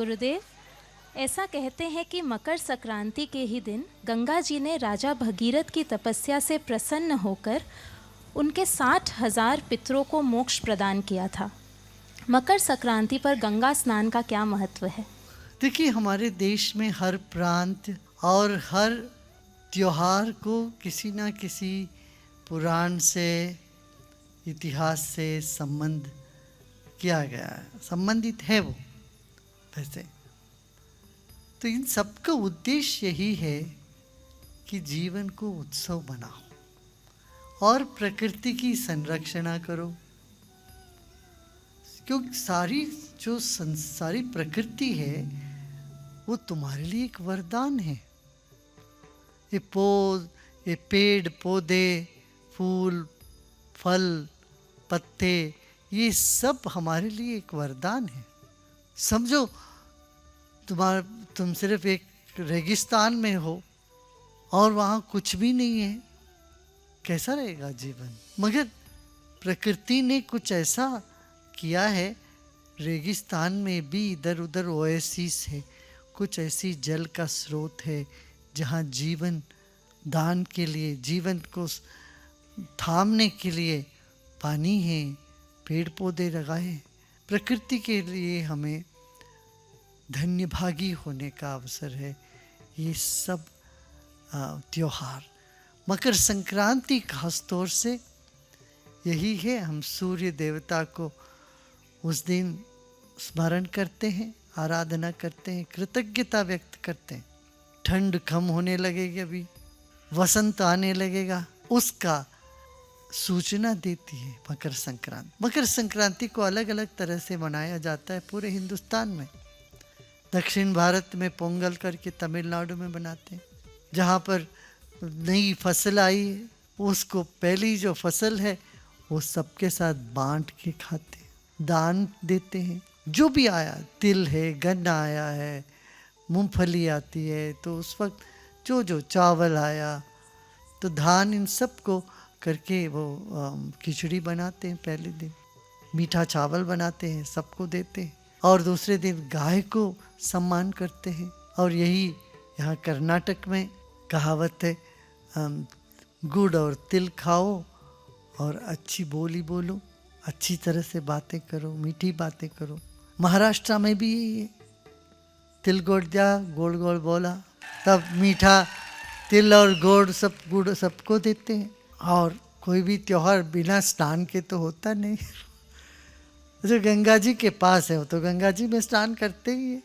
गुरुदेव, ऐसा कहते हैं कि मकर संक्रांति के ही दिन गंगा जी ने राजा भगीरथ की तपस्या से प्रसन्न होकर उनके 60,000 पितरों को मोक्ष प्रदान किया था। मकर संक्रांति पर गंगा स्नान का क्या महत्व है? देखिए, हमारे देश में हर प्रांत और हर त्योहार को किसी न किसी पुराण से, इतिहास से संबंध किया गया है, संबंधित है वो। वैसे तो इन सब का उद्देश्य यही है कि जीवन को उत्सव बनाओ और प्रकृति की संरक्षणा करो, क्योंकि सारी प्रकृति है वो तुम्हारे लिए एक वरदान है। ये पेड़ पौधे, फूल, फल, पत्ते, ये सब हमारे लिए एक वरदान है। समझो, तुम सिर्फ एक रेगिस्तान में हो और वहाँ कुछ भी नहीं है, कैसा रहेगा जीवन? मगर प्रकृति ने कुछ ऐसा किया है, रेगिस्तान में भी इधर उधर ओएसिस है, कुछ ऐसी जल का स्रोत है जहाँ जीवन दान के लिए, जीवन को थामने के लिए पानी है, पेड़ पौधे लगाए। प्रकृति के लिए हमें धन्य भागी होने का अवसर है ये सब त्योहार। मकर संक्रांति खास तौर से यही है, हम सूर्य देवता को उस दिन स्मरण करते हैं, आराधना करते हैं, कृतज्ञता व्यक्त करते हैं। ठंड कम होने लगेगी, अभी वसंत आने लगेगा, उसका सूचना देती है मकर संक्रांति। मकर संक्रांति को अलग अलग तरह से मनाया जाता है पूरे हिंदुस्तान में। दक्षिण भारत में पोंगल करके तमिलनाडु में बनाते हैं, जहाँ पर नई फसल आई है उसको, पहली जो फसल है वो सबके साथ बांट के खाते हैं, दान देते हैं। जो भी आया, तिल है, गन्ना आया है, मूंगफली आती है, तो उस वक्त जो चावल आया, तो धान, इन सब को करके वो खिचड़ी बनाते हैं। पहले दिन मीठा चावल बनाते हैं, सबको देते हैं, और दूसरे दिन गाय को सम्मान करते हैं। और यही यहाँ कर्नाटक में कहावत है, गुड़ और तिल खाओ और अच्छी बोली बोलो, अच्छी तरह से बातें करो, मीठी बातें करो। महाराष्ट्र में भी यही है, तिल गोड़ दिया, गोड़ गोड़ बोला, तब मीठा तिल और गोड़, सब गुड़ सबको देते हैं। और कोई भी त्योहार बिना स्नान के तो होता नहीं। जो गंगा जी के पास है वो तो गंगा जी में स्नान करते ही है,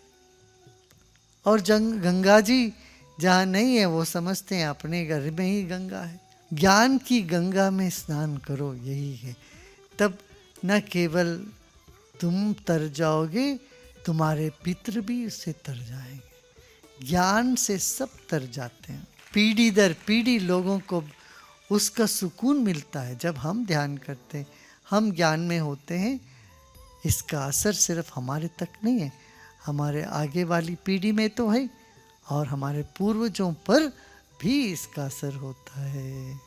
और गंगा जी जहाँ नहीं है वो समझते हैं अपने घर में ही गंगा है। ज्ञान की गंगा में स्नान करो, यही है। तब न केवल तुम तर जाओगे, तुम्हारे पितृ भी उससे तर जाएंगे। ज्ञान से सब तर जाते हैं। पीढ़ी दर पीढ़ी लोगों को उसका सुकून मिलता है जब हम ध्यान करते हैं, हम ज्ञान में होते हैं। इसका असर सिर्फ हमारे तक नहीं है, हमारे आगे वाली पीढ़ी में तो है, और हमारे पूर्वजों पर भी इसका असर होता है।